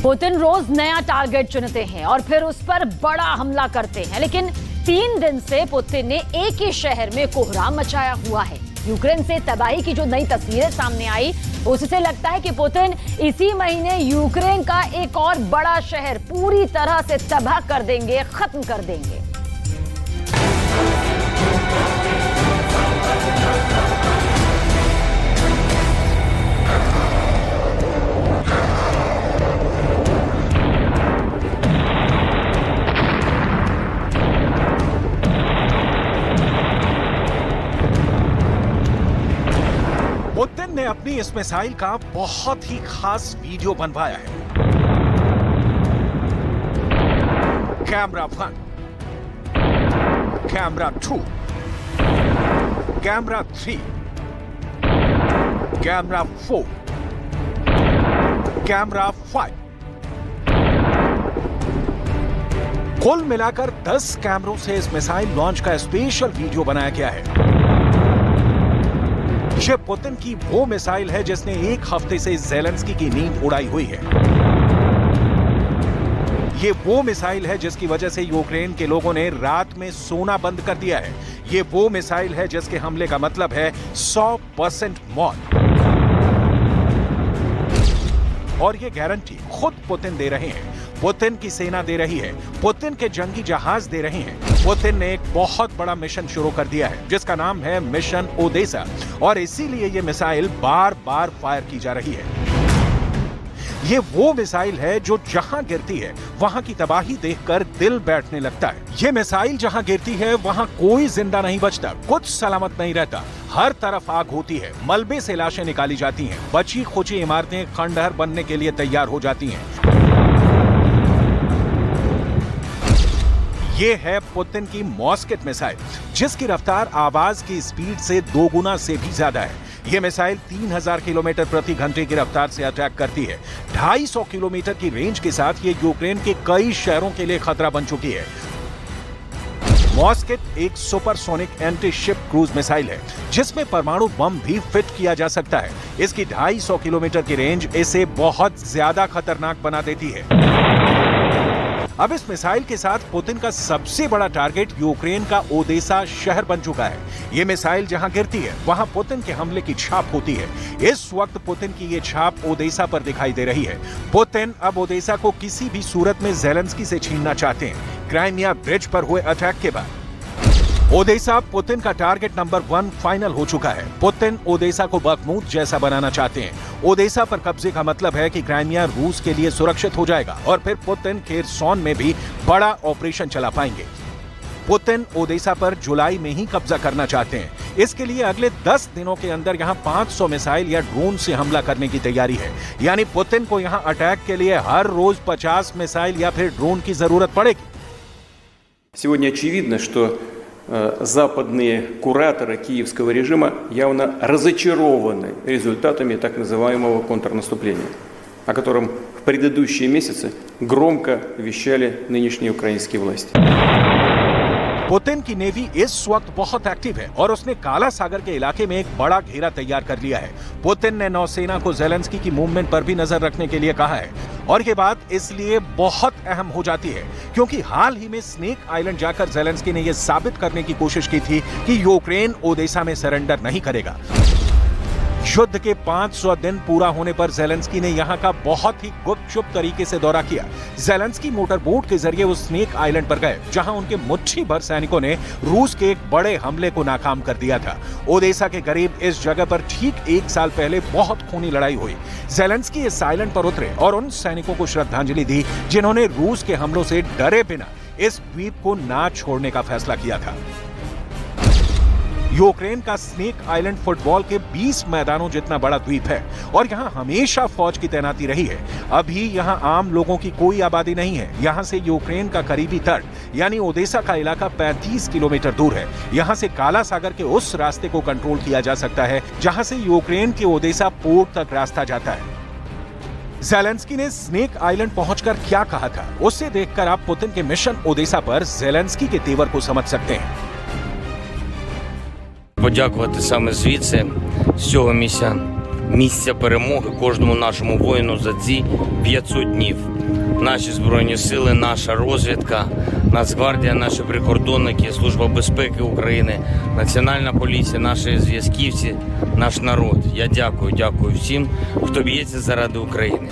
Putin रोज नया target चुनते हैं और फिर उस पर बड़ा हमला करते हैं, लेकिन 3 दिन से पुतिन ने एक ही शहर में कोहराम मचाया हुआ है। यूक्रेन से तबाही की जो नई तस्वीरें सामने आई, उससे लगता है कि पुतिन इसी महीने यूक्रेन का एक और बड़ा शहर पूरी तरह से तबाह कर देंगे, खत्म कर देंगे। पुतिन ने अपनी इस मिसाइल का बहुत ही खास वीडियो बनवाया है। Camera 1, camera 2, camera 3, camera 4, camera 5। कुल मिलाकर 10 कैमरों से इस मिसाइल लॉन्च का स्पेशल वीडियो बनाया गया है। ये पुतिन की वो मिसाइल है जिसने एक हफ्ते से ज़ेलेंस्की की नींद उड़ाई हुई है। ये वो मिसाइल है जिसकी वजह से यूक्रेन के लोगों ने रात में सोना बंद कर दिया है। ये वो मिसाइल है जिसके हमले का मतलब है 100% मौत। और ये गारंटी खुद पुतिन दे रहे हैं, पुतिन की सेना दे रही है, पुतिन के जंगी जहाज दे रहे हैं। पुतिन ने एक बहुत बड़ा मिशन शुरू कर दिया है जिसका नाम है मिशन ओडेसा, और इसीलिए ये मिसाइल बार बार फायर की जा रही है। ये वो मिसाइल है जो जहां गिरती है वहां की तबाही देखकर दिल बैठने लगता है। ये मिसाइल जहां गिरती है वहां कोई जिंदा नहीं बचता, कुछ सलामत नहीं रहता। हर तरफ आग होती है, मलबे से लाशें निकाली जाती हैं, बची खुची इमारतें खंडहर बनने के लिए तैयार हो जाती हैं। ये है पुतिन की मॉस्केट मिसाइल, जिसकी रफ्तार आवाज की स्पीड से 2 गुना से भी ज्यादा है। ये मिसाइल 3000 किलोमीटर प्रति घंटे की रफ्तार से अटैक करती है। 250 किलोमीटर की रेंज के साथ ये यूक्रेन के कई शहरों के लिए खतरा बन चुकी है। मॉस्केट एक supersonic anti ship cruise missile है जिसमें परमाणु बम भी फिट किया जा सकता है। इसकी 250 किलोमीटर की रेंज इसे बहुत ज्यादा खतरनाक बना देती है। अब इस मिसाइल के साथ पुतिन का सबसे बड़ा टारगेट यूक्रेन का ओडेसा शहर बन चुका है। ये मिसाइल जहां गिरती है वहां पुतिन के हमले की छाप होती है। इस वक्त पुतिन की ये छाप ओडेसा पर दिखाई दे रही है। पुतिन अब ओडेसा को किसी भी सूरत में ज़ेलेंस्की से छीनना चाहते हैं। क्राइमिया ब्रिज पर हुए अटैक के बाद ओडेसा पुतिन का टारगेट नंबर 1 फाइनल हो चुका है। पुतिन ओडेसा को बखमूत जैसा बनाना चाहते हैं। ओडेसा पर कब्जे का मतलब है कि क्राइमिया रूस के लिए सुरक्षित हो जाएगा और फिर पुतिन खेरसोन में भी बड़ा ऑपरेशन चला पाएंगे। पुतिन ओडेसा पर जुलाई में ही कब्जा करना चाहते हैं। इसके लिए अगले 10 दिनों के अंदर यहां 500 मिसाइल या ड्रोन से हमला करने की तैयारी है। यानी पुतिन को यहां अटैक के लिए हर रोज 50 मिसाइल या फिर ड्रोन की जरूरत पड़ेगी। Сегодня очевидно, что западные кураторы киевского режима явно разочарованы результатами так называемого контрнаступления, о котором в предыдущие месяцы громко вещали нынешние украинские власти. पुतिन की नेवी इस वक्त बहुत एक्टिव है और उसने काला सागर के इलाके में एक बड़ा घेरा तैयार कर लिया है। पुतिन ने नौसेना को ज़ेलेंस्की की मूवमेंट पर भी नजर रखने के लिए कहा है, और ये बात इसलिए बहुत अहम हो जाती है क्योंकि हाल ही में स्नेक आइलैंड जाकर ज़ेलेंस्की ने यह साबित करने की कोशिश की थी कि यूक्रेन ओडेसा में सरेंडर नहीं करेगा। युद्ध के 500 दिन पूरा होने पर ज़ेलेंस्की ने यहां का बहुत ही गुपचुप तरीके से दौरा किया। ज़ेलेंस्की मोटर बोट के जरिए उस स्नेक आइलैंड पर गए जहां उनके मुट्ठी भर सैनिकों ने रूस के एक बड़े हमले को नाकाम कर दिया था। ओडेसा के करीब इस जगह पर ठीक 1 साल पहले बहुत खूनी लड़ाई हुई। ज़ेलेंस्की इस आइलैंड पर उतरे और उन सैनिकों को श्रद्धांजलि दी जिन्होंने रूस के हमलों से डरे बिना इस द्वीप को ना छोड़ने का फैसला किया था। यूक्रेन का स्नेक आइलैंड फुटबॉल के 20 मैदानों जितना बड़ा द्वीप है और यहां हमेशा फौज की तैनाती रही है। अभी यहां आम लोगों की कोई आबादी नहीं है। यहां से यूक्रेन का करीबी तट यानी ओडेसा का इलाका 35 किलोमीटर दूर है। यहां से काला सागर के उस रास्ते को कंट्रोल किया जा सकता है जहां से यूक्रेन के ओडेसा पोर्ट तक रास्ता जाता है। ज़ेलेंस्की ने स्नेक आइलैंड पहुंचकर क्या कहा था, उससे देखकर आप पुतिन के मिशन ओडेसा पर ज़ेलेंस्की के तेवर को समझ सकते हैं। Подякувати саме звідси, з цього місця, місця перемоги кожному нашому воїну за ці 500 днів. Наші Збройні сили, наша розвідка, Нацгвардія, наші прикордонники, Служба безпеки України, Національна поліція, наші зв'язківці, наш народ. Я дякую всім, хто б'ється заради України.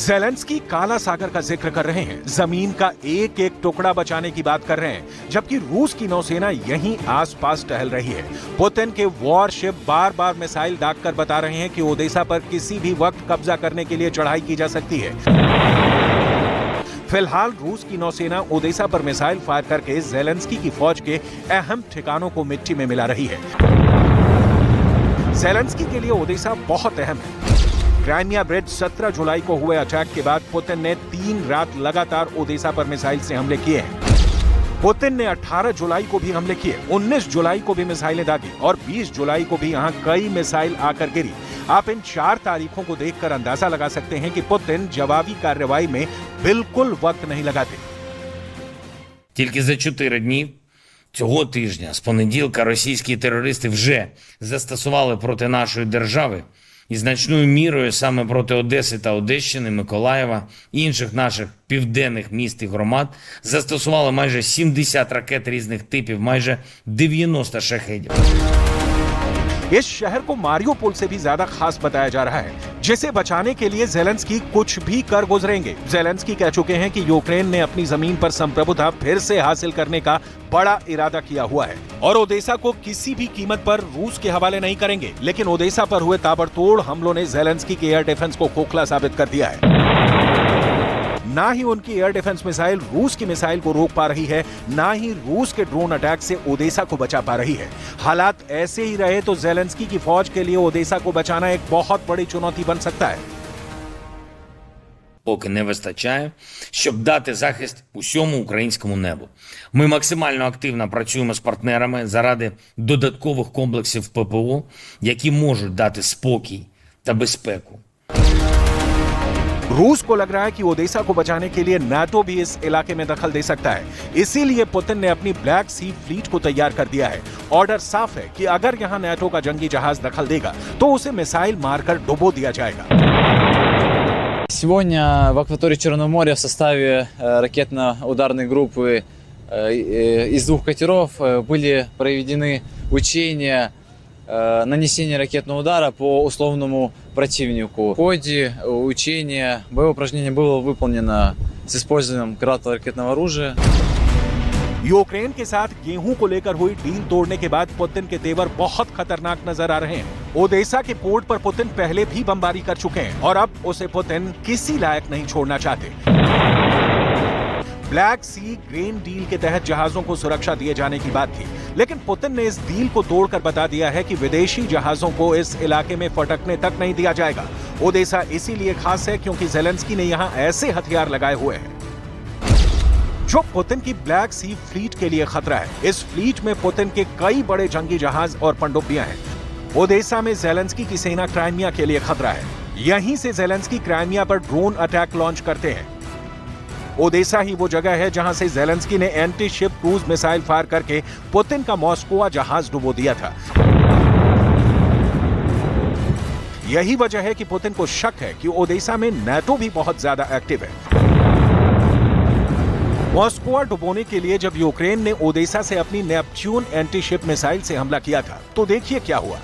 जेलेंस्की काला सागर का जिक्र कर रहे हैं, जमीन का एक एक टुकड़ा बचाने की बात कर रहे हैं, जबकि रूस की नौसेना यहीं आसपास टहल रही है। पुतिन के वॉरशिप बार बार मिसाइल दागकर बता रहे हैं कि ओडेसा पर किसी भी वक्त कब्जा करने के लिए चढ़ाई की जा सकती है। फिलहाल रूस की नौसेना ओडेसा पर मिसाइल फायर करके जेलेंस्की की फौज के अहम ठिकानों को मिट्टी में मिला रही है। जेलेंस्की के लिए ओडेसा बहुत अहम है। क्राइमिया ब्रिज 17 जुलाई को हुए अटैक के बाद पुतिन ने 3 रात लगातार ओडेसा पर मिसाइल से हमले किए हैं। पुतिन ने 18 जुलाई को भी हमले किए, 19 जुलाई को भी मिसाइलें दागी और 20 जुलाई को भी यहां कई मिसाइल आकर गिरी। आप इन 4 तारीखों को देखकर अंदाजा लगा सकते हैं कि पुतिन जवाबी कार्रवाई में बिल्कुल वक्त नहीं लगाते। Тільки за 4 дні цього тижня, з понеділка, російські терористи вже застосували проти нашої держави і значною мірою саме проти Одеси та Одещини, Миколаєва і інших наших південних міст і громад застосували майже 70 ракет різних типів, майже 90 шахедів. इस शहर को मारियोपोल से भी ज्यादा खास बताया जा रहा है, जिसे बचाने के लिए जेलेंस्की कुछ भी कर गुजरेंगे। जेलेंस्की कह चुके हैं कि यूक्रेन ने अपनी जमीन पर संप्रभुता फिर से हासिल करने का बड़ा इरादा किया हुआ है और ओडेसा को किसी भी कीमत पर रूस के हवाले नहीं करेंगे। लेकिन ओडेसा पर हुए ताबड़तोड़ हमलों ने जेलेंस्की के एयर डिफेंस को खोखला साबित कर दिया है। ना ही उनकी एयर डिफेंस मिसाइल रूस की मिसाइल को रोक पा रही है, ना ही रूस के ड्रोन अटैक से ओडेसा को बचा पा रही है। हालात ऐसे ही रहे तो जेलेंस्की की फौज के लिए ओडेसा को बचाना एक बहुत बड़ी चुनौती बन सकता है। Поки не вистачає, щоб дати захист усьому українському небу. Ми максимально активно працюємо з партнерами заради додаткових комплексів ППО, які можуть дати спокій та безпеку. रूस को लग रहा है कि ओडेसा को बचाने के लिए नाटो भी इस इलाके में दखल दे सकता है। इसीलिए पुतिन ने अपनी ब्लैक सी फ्लीट को तैयार कर दिया है। ऑर्डर साफ है कि अगर यहां नाटो का जंगी जहाज दखल देगा तो उसे मिसाइल मारकर डुबो दिया जाएगा। Сегодня в акватории Черного моря в составе ракетно-ударной группы из 2 катеров были проведены учения нанесения ракетного удара по условному противнику. В ходе учения боевое упражнение было выполнено с использованием крылатого ракетного оружия. यूक्रेन के साथ गेहूं को लेकर हुई डील तोड़ने के बाद पुतिन के तेवर बहुत खतरनाक नजर आ रहे हैं। ओडेसा के पोर्ट पर पुतिन पहले भी बमबारी कर चुके हैं और अब उसे पुतिन किसी लायक नहीं छोड़ना चाहते। ब्लैक सी ग्रेन डील के तहत जहाजों को सुरक्षा दिए जाने की बात थी, लेकिन पुतिन ने इस डील को तोड़कर बता दिया है कि विदेशी जहाजों को इस इलाके में फटकने तक नहीं दिया जाएगा। ओडेसा इसीलिए खास है क्योंकि जेलेंस्की ने यहां ऐसे हथियार लगाए हुए हैं जो पुतिन की ब्लैक सी फ्लीट के लिए खतरा है। इस फ्लीट में पुतिन के कई बड़े जंगी जहाज और पनडुब्बियां हैं। ओडेसा में जेलेंस्की की सेना क्राइमिया के लिए खतरा है। यहीं से जेलेंस्की क्राइमिया पर ड्रोन अटैक लॉन्च करते हैं। ओडेसा ही वो जगह है जहां से जेलेंस्की ने anti ship cruise missile fire करके पुतिन का मॉस्को जहाज डुबो दिया था। यही वजह है कि पुतिन को शक है कि ओडेसा में नाटो भी बहुत ज्यादा एक्टिव है। मॉस्को डुबोने के लिए जब यूक्रेन ने ओडेसा से अपनी नेपच्यून एंटी शिप मिसाइल से हमला किया था तो देखिए क्या हुआ।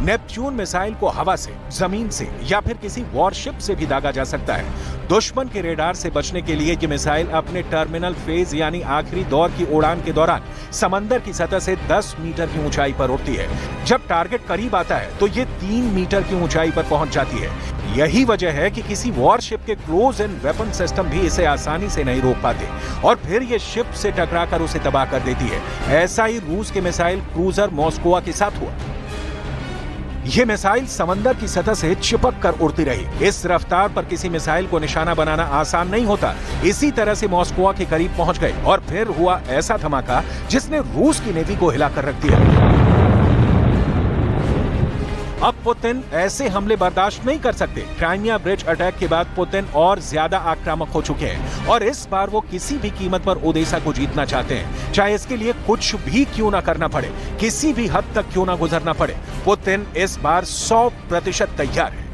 नेपच्यून मिसाइल को हवा से, जमीन से या फिर किसी वॉरशिप से भी दागा जा सकता है। दुश्मन के रेडार से बचने के लिए ये मिसाइल अपने टर्मिनल फेज यानी आखिरी दौर की उड़ान के दौरान समंदर की सतह से 10 मीटर की ऊंचाई पर उड़ती है। जब टारगेट करीब आता है तो ये 3 मीटर की ऊंचाई पर पहुंच जाती है। यही वजह है कि किसी वॉरशिप के क्लोज इन वेपन सिस्टम भी इसे आसानी से नहीं रोक पाते और फिर ये शिप से टकराकर उसे तबाह कर देती है। ऐसा ही रूस के मिसाइल क्रूजर मॉस्को के साथ हुआ। ये मिसाइल समंदर की सतह से चिपक कर उड़ती रही। इस रफ्तार पर किसी मिसाइल को निशाना बनाना आसान नहीं होता। इसी तरह से मॉस्को के करीब पहुंच गए और फिर हुआ ऐसा धमाका जिसने रूस की नेवी को हिलाकर रख दिया। अब पुतिन ऐसे हमले बर्दाश्त नहीं कर सकते। क्राइमिया ब्रिज अटैक के बाद पुतिन और ज्यादा आक्रामक हो चुके हैं और इस बार वो किसी भी कीमत पर ओडेसा को जीतना चाहते हैं, चाहे इसके लिए कुछ भी क्यों ना करना पड़े, किसी भी हद तक क्यों ना गुजरना पड़े। पुतिन इस बार 100% तैयार है।